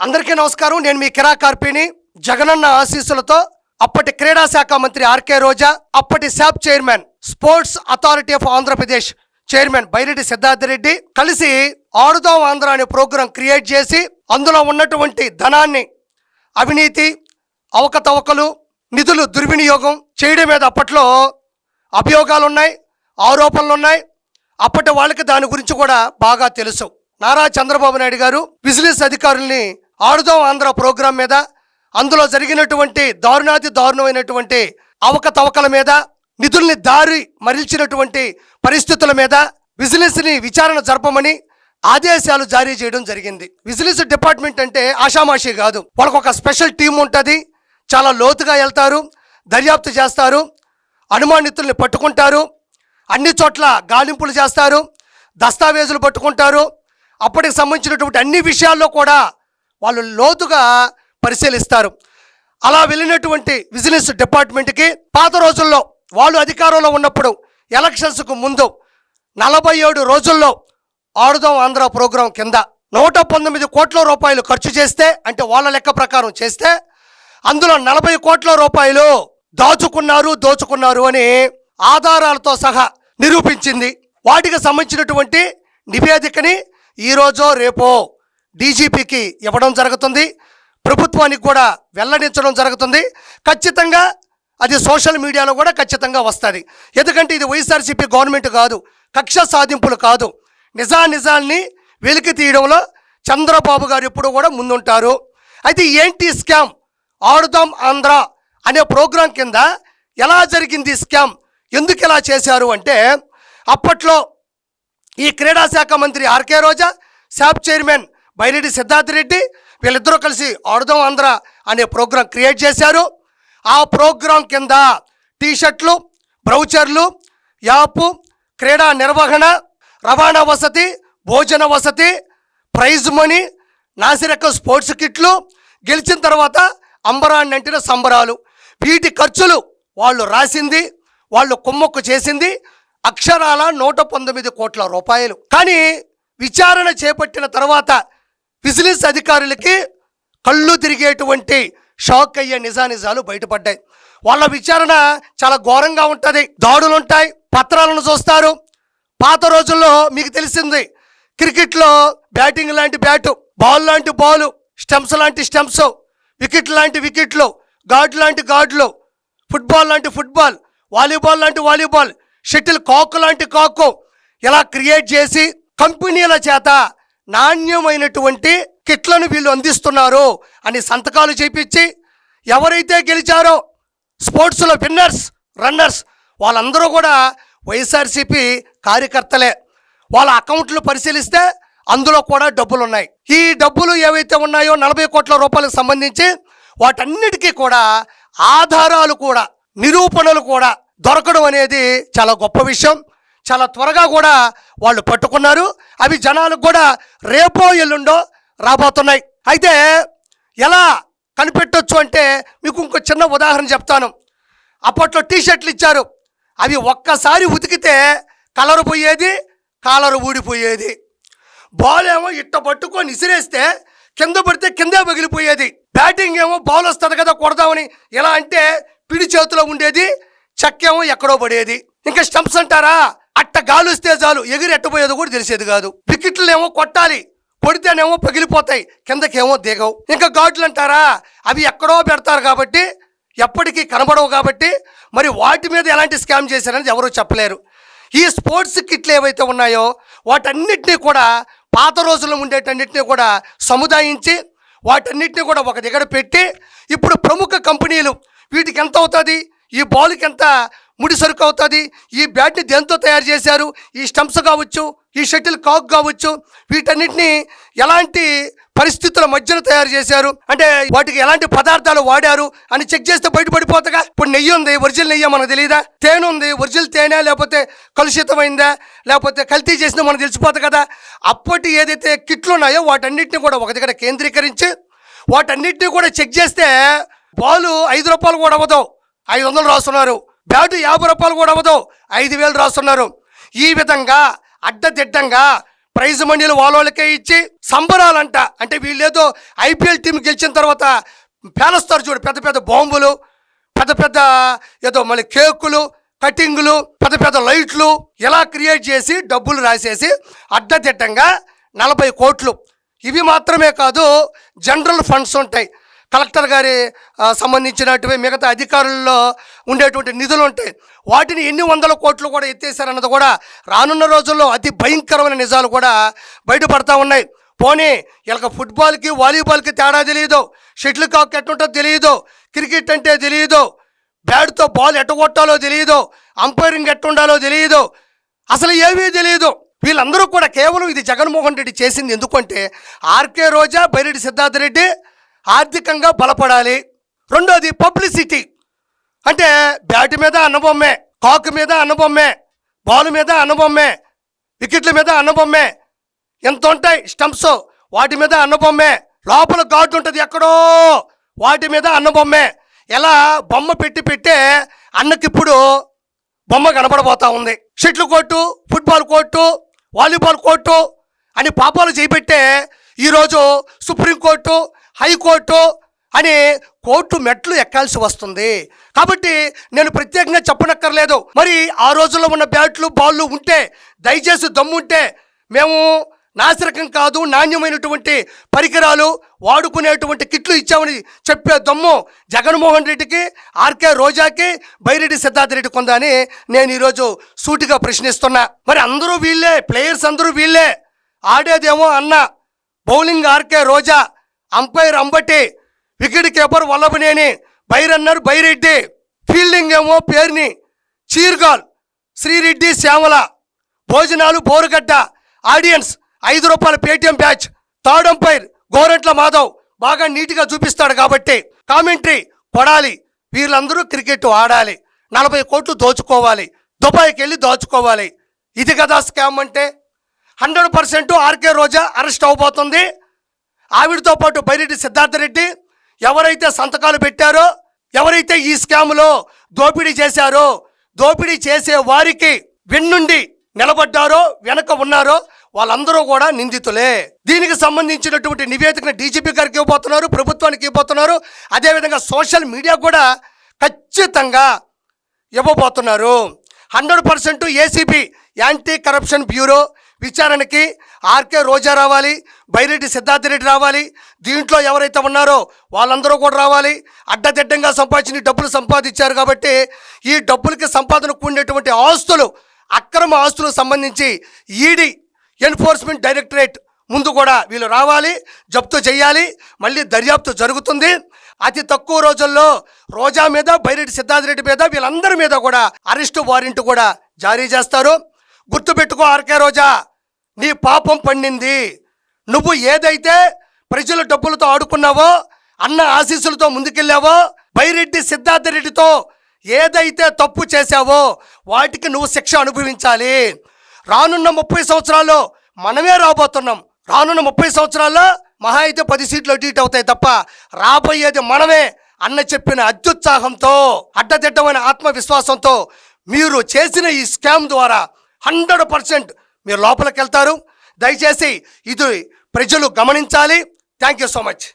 అందరికీ నమస్కారం. నేను మీ కిరా కార్పిని. జగనన్న ఆశీస్సులతో అప్పటి క్రీడా శాఖ మంత్రి ఆర్కే రోజా, అప్పటి SAAP chairman, sports authority of Andhra Pradesh chairman Byreddy Siddhartha Reddy కలిసి ఆడుదాం ఆంధ్ర అనే ప్రోగ్రాం క్రియేట్ చేసి అందులో ఉన్నటువంటి ధనాన్ని అవినీతి, అవకతవకలు, నిధులు దుర్వినియోగం చేయడం మీద అప్పట్లో అభియోగాలున్నాయి, ఆరోపణలున్నాయి. అప్పటి వాళ్ళకి దాని గురించి కూడా బాగా తెలుసు. నారా చంద్రబాబు నాయుడు గారు విజిలెన్స్ అధికారుల్ని ఆడుదాం ఆంధ్ర ప్రోగ్రాం మీద, అందులో జరిగినటువంటి దారుణమైనటువంటి అవకతవకల మీద, నిధుల్ని దారి మరల్చినటువంటి పరిస్థితుల మీద విజిలెన్స్ని విచారణ జరపమని ఆదేశాలు జారీ చేయడం జరిగింది. విజిలెన్స్ డిపార్ట్మెంట్ అంటే ఆషామాషి కాదు. వాళ్ళకు ఒక స్పెషల్ టీం ఉంటుంది. చాలా లోతుగా వెళ్తారు, దర్యాప్తు చేస్తారు, అనుమానితుల్ని పట్టుకుంటారు, అన్ని చోట్ల గాలింపులు చేస్తారు, దస్తావేజులు పట్టుకుంటారు. అప్పటికి సంబంధించినటువంటి అన్ని విషయాల్లో కూడా వాళ్ళు లోతుగా పరిశీలిస్తారు. అలా వెళ్ళినటువంటి విజిలెన్స్ డిపార్ట్మెంట్కి పాత రోజుల్లో వాళ్ళు అధికారంలో ఉన్నప్పుడు ఎలక్షన్స్కు ముందు 47 రోజుల్లో ఆడుదాం ఆంధ్ర ప్రోగ్రాం కింద 119 కోట్ల రూపాయలు ఖర్చు చేస్తే, అంటే వాళ్ళ లెక్క ప్రకారం చేస్తే, అందులో 40 కోట్ల రూపాయలు దోచుకున్నారు అని ఆధారాలతో సహా నిరూపించింది. వాటికి సంబంధించినటువంటి నివేదికని ఈరోజో రేపో డీజీపీకి ఇవ్వడం జరుగుతుంది, ప్రభుత్వానికి కూడా వెల్లడించడం జరుగుతుంది. ఖచ్చితంగా అది సోషల్ మీడియాలో కూడా ఖచ్చితంగా వస్తుంది. ఎందుకంటే ఇది వైఎస్ఆర్సీపీ గవర్నమెంట్ కాదు, కక్ష సాధింపులు కాదు. నిజాల్ని వెలికి తీయడంలో చంద్రబాబు గారు ఎప్పుడు కూడా ముందుంటారు. అయితే ఏంటి స్కామ్? ఆడుదాం ఆంధ్ర అనే ప్రోగ్రాం కింద ఎలా జరిగింది స్కామ్, ఎందుకు ఇలా చేశారు అంటే, అప్పట్లో ఈ క్రీడా శాఖ మంత్రి ఆర్కే రోజా, శాప్ చైర్మన్ బైరెడ్డి సిద్ధార్థ రెడ్డి వీళ్ళిద్దరూ కలిసి ఆడుదాం ఆంధ్ర అనే ప్రోగ్రాం క్రియేట్ చేశారు. ఆ ప్రోగ్రాం కింద టీషర్ట్లు, బ్రౌచర్లు, యాప్, క్రీడా నిర్వహణ, రవాణా వసతి, భోజన వసతి, ప్రైజ్ మనీ, నాసిరకం స్పోర్ట్స్ కిట్లు, గెలిచిన తర్వాత అంబరాన్ని అంటిన సంబరాలు, వీటి ఖర్చులు వాళ్ళు రాసింది, వాళ్ళు కుమ్మక్కు చేసింది అక్షరాల 119 కోట్ల రూపాయలు. కానీ విచారణ చేపట్టిన తర్వాత విజిలెన్స్ అధికారులకి కళ్ళు తిరిగేటువంటి షాక్ అయ్యే నిజాలు బయటపడ్డాయి. వాళ్ళ విచారణ చాలా ఘోరంగా ఉంటుంది. దాడులుంటాయి, పత్రాలను చూస్తారు. పాత రోజుల్లో మీకు తెలిసింది, క్రికెట్లో బ్యాటింగ్ లాంటి బ్యాటు, బాల్ లాంటి బాలు, స్టంప్స్ లాంటి స్టంప్స్, వికెట్ లాంటి వికెట్లు, గార్డు లాంటి గార్డులు, ఫుట్బాల్ లాంటి ఫుట్బాల్, వాలీబాల్ లాంటి వాలీబాల్, షటిల్ కాక్ లాంటి కాకు, ఇలా క్రియేట్ చేసి కంపెనీల చేత నాణ్యమైనటువంటి కిట్లను వీళ్ళు అందిస్తున్నారు అని సంతకాలు చేపించి, ఎవరైతే గెలిచారో స్పోర్ట్స్లో విన్నర్స్, రన్నర్స్ వాళ్ళందరూ కూడా వైఎస్ఆర్సీపీ కార్యకర్తలే. వాళ్ళ అకౌంట్లు పరిశీలిస్తే అందులో కూడా డబ్బులు ఉన్నాయి. ఈ డబ్బులు ఏవైతే ఉన్నాయో 40 కోట్ల రూపాయలకు సంబంధించి వాటన్నిటికీ కూడా ఆధారాలు కూడా, నిరూపణలు కూడా దొరకడం అనేది చాలా గొప్ప విషయం. చాలా త్వరగా కూడా వాళ్ళు పట్టుకున్నారు. అవి జనాలకు కూడా రేపో ఎల్లుండో రాబోతున్నాయి. అయితే ఎలా కనిపెట్టొచ్చు అంటే మీకు ఇంకో చిన్న ఉదాహరణ చెప్తాను. అప్పట్లో టీషర్ట్లు ఇచ్చారు, అవి ఒక్కసారి ఉతికితే కలర్ పోయేది, కాలర్ ఊడిపోయేది. బాల్ ఏమో ఇట్ట పట్టుకొని ఇసిరేస్తే కింద పడితే కిందే పగిలిపోయేది. బ్యాటింగ్ ఏమో బాల్ వస్తుంది కదా కొడదామని ఇలా అంటే పిడి చేతిలో ఉండేది, చెక్కేమో ఎక్కడో పడేది. ఇంకా స్టంప్స్ అంటారా, అట్ట గాలుస్తే చాలు ఎగిరి ఎట్టబోయేది కూడా తెలిసేది కాదు. వికెట్లు ఏమో కొట్టాలి, కొడితేనేమో పగిలిపోతాయి, కిందకేమో దిగవు. ఇంకా గార్డులు అంటారా, అవి ఎక్కడో పెడతారు కాబట్టి ఎప్పటికీ కనబడవు కాబట్టి మరి వాటి మీద ఎలాంటి స్కామ్ చేశారనేది ఎవరూ చెప్పలేరు. ఈ స్పోర్ట్స్ కిట్లు ఏవైతే ఉన్నాయో వాటన్నిటినీ కూడా పాత రోజుల్లో ఉండేటన్నిటినీ కూడా సముదాయించి వాటన్నిటినీ కూడా ఒక దగ్గర పెట్టి, ఇప్పుడు ప్రముఖ కంపెనీలు వీటికి ఎంత అవుతుంది, ఈ బాల్కి ఎంత ముడి సరుకు అవుతుంది, ఈ బ్యాట్ని దేంతో తయారు చేశారు, ఈ స్టంప్స్ కావచ్చు, ఈ షటిల్ కాక్ కావచ్చు, వీటన్నిటిని ఎలాంటి పరిస్థితుల మధ్యన తయారు చేశారు, అంటే వాటికి ఎలాంటి పదార్థాలు వాడారు అని చెక్ చేస్తే బయటపడిపోతాగా. ఇప్పుడు నెయ్యి ఉంది, ఒరిజినల్ నెయ్యి మనకు తెలియదా? తేనె ఉంది, ఒరిజినల్ తేనె లేకపోతే కలుషితమైందా లేకపోతే కల్తీ చేసిందో మనకు తెలిసిపోతుంది కదా. అప్పటి ఏదైతే కిట్లు ఉన్నాయో వాటన్నిటిని కూడా ఒక దగ్గర కేంద్రీకరించి వాటన్నిటిని కూడా చెక్ చేస్తే బాలు 5 రూపాయలు కూడా అవ్వదు, 500 రాస్తున్నారు. బ్యాటు 50 రూపాయలు కూడా అవ్వదు, 5000 రాస్తున్నారు. ఈ విధంగా అడ్డదిడ్డంగా ప్రైజ్ మనీలు వాళ్ళకే ఇచ్చి సంబరాలంట. అంటే వీళ్ళేదో ఐపీఎల్ టీం గెలిచిన తర్వాత పేలుస్తారు చూడు, పెద్ద పెద్ద బాంబులు, పెద్ద పెద్ద ఏదో మళ్ళీ కేకులు, కటింగులు, పెద్ద పెద్ద లైట్లు ఇలా క్రియేట్ చేసి డబ్బులు రాసేసి అడ్డదిడ్డంగా 40 కోట్లు. ఇవి మాత్రమే కాదు, జనరల్ ఫండ్స్ ఉంటాయి, కలెక్టర్ గారి సంబంధించినటువంటి మిగతా అధికారుల్లో ఉండేటువంటి నిధులు ఉంటాయి. వాటిని ఎన్ని వందల కోట్లు కూడా ఎత్తేసారన్నది కూడా రానున్న రోజుల్లో అతి భయంకరమైన నిజాలు కూడా బయటపడతా ఉన్నాయి. పోనీ ఇలా ఫుట్బాల్కి వాలీబాల్కి తేడా తెలియదు, షటిల్ కాక్ ఎట్టుంటుందో తెలియదు, క్రికెట్ అంటే తెలియదు, బ్యాట్తో బాల్ ఎట్టగొట్టాలో తెలియదు, అంపైరింగ్ ఎట్టుండాలో తెలియదు, అసలు ఏమీ తెలియదు. వీళ్ళందరూ కూడా కేవలం ఇది జగన్మోహన్ రెడ్డి చేసింది ఎందుకంటే ఆర్కే రోజా, బైరెడ్డి సిద్ధార్థ రెడ్డి ఆర్థికంగా బలపడాలి. రెండోది పబ్లిసిటీ. అంటే బ్యాట్ మీద అన్నబొమ్మే, కాక్ మీద అన్నబొమ్మే, బాల్ మీద అన్నబొమ్మే, వికెట్ల మీద అన్నబొమ్మే, ఎంత ఉంటాయి స్టంప్స్ వాటి మీద అన్నబొమ్మే, లోపల గార్డు ఉంటుంది ఎక్కడో వాటి మీద అన్నబొమ్మే. ఎలా బొమ్మ పెట్టే అన్నకిప్పుడు బొమ్మ కనపడబోతా ఉంది. Shuttle court, football court, volleyball court అని పాపాలు చేపెట్టే ఈరోజు సుప్రీంకోర్టు, హైకోర్టు అని కోర్టు మెట్లు ఎక్కాల్సి వస్తుంది. కాబట్టి నేను ప్రత్యేకంగా చెప్పనక్కర్లేదు. మరి ఆ రోజుల్లో ఉన్న బ్యాట్లు, బాళ్ళు ఉంటే దయచేసి దమ్ముంటే మేము నాసిరకం కాదు, నాణ్యమైనటువంటి పరికరాలు వాడుకునేటువంటి కిట్లు ఇచ్చామని చెప్పే దమ్ము జగన్మోహన్ రెడ్డికి, ఆర్కే రోజాకి, బైరెడ్డి సిద్ధార్థ రెడ్డి కొందా అని నేను ఈరోజు సూటిగా ప్రశ్నిస్తున్నా. మరి అందరూ వీళ్ళే, ప్లేయర్స్ అందరూ వీళ్ళే, ఆడేదేమో అన్న, bowling RK Roja, umpire Ambati, wicket keeper Vallabhaneni, by runner Byreddy, fielding ఏమో పేర్ని, చీర్గాల్ శ్రీరెడ్డి శ్యామల, భోజనాలు Borugadda, audience ₹5 Paytm batch, third umpire Gorantla Madhav బాగా నీట్గా చూపిస్తాడు కాబట్టి కామెంటరీ కొడాలి. వీళ్ళందరూ క్రికెట్ ఆడాలి, 40 కోట్లు దోచుకోవాలి, దుబాయ్కి వెళ్ళి దోచుకోవాలి. ఇది కదా స్కామ్ అంటే. 100% ఆర్కే రోజా అరెస్ట్ అవబోతుంది. ఆవిడతో పాటు బైరెడ్డి సిద్ధార్థ రెడ్డి ఎవరైతే సంతకాలు పెట్టారో, ఎవరైతే ఈ స్కామ్లో దోపిడీ చేశారో, దోపిడీ చేసే వారికి వెన్నుండి నిలబడ్డారో, వెనక ఉన్నారో వాళ్ళందరూ కూడా నిందితులే. దీనికి సంబంధించినటువంటి నివేదికను డీజీపీ గారికి ఇవ్వబోతున్నారు, ప్రభుత్వానికి ఇవ్వబోతున్నారు, అదేవిధంగా సోషల్ మీడియా కూడా ఖచ్చితంగా ఇవ్వబోతున్నారు. 100% ఏసీబీ యాంటీ కరప్షన్ బ్యూరో విచారణకి ఆర్కే రోజా రావాలి, బైరెడ్డి సిద్ధార్థ రెడ్డి రావాలి, దీంట్లో ఎవరైతే ఉన్నారో వాళ్ళందరూ కూడా రావాలి. అడ్డదిడ్డంగా సంపాదించిన డబ్బులు సంపాదించారు కాబట్టి ఈ డబ్బులకి సంపాదనకు ఉండేటువంటి ఆస్తులు, అక్రమ ఆస్తులకు సంబంధించి ఈడీ, ఎన్ఫోర్స్మెంట్ డైరెక్టరేట్ ముందు కూడా వీళ్ళు రావాలి, జప్తు చేయాలి, మళ్ళీ దర్యాప్తు జరుగుతుంది. అతి తక్కువ రోజుల్లో రోజా మీద, బైరెడ్డి సిద్ధార్థ రెడ్డి మీద, వీళ్ళందరి మీద కూడా అరెస్టు వారెంట్ కూడా జారీ చేస్తారు. గుర్తుపెట్టుకో ఆర్కే రోజా, నీ పాపం పండింది. నువ్వు ఏదైతే ప్రజల డబ్బులతో ఆడుకున్నావో, అన్న ఆశీస్సులతో ముందుకెళ్ళావో, బైరెడ్డి సిద్ధార్థ రెడ్డితో ఏదైతే తప్పు చేశావో వాటికి నువ్వు శిక్ష అనుభవించాలి. రానున్న 30 సంవత్సరాల్లో మనమే రాబోతున్నాం. రానున్న 30 సంవత్సరాల్లో మహా అయితే 10 సీట్లు అటు ఇటు అవుతాయి తప్ప రాబోయేది మనమే అన్న చెప్పిన అత్యుత్సాహంతో, అడ్డదిడ్డమైన ఆత్మవిశ్వాసంతో మీరు చేసిన ఈ స్కామ్ ద్వారా 100% మీరు లోపలికి వెళ్తారు. దయచేసి ఇది ప్రజలు గమనించాలి. Thank you so much.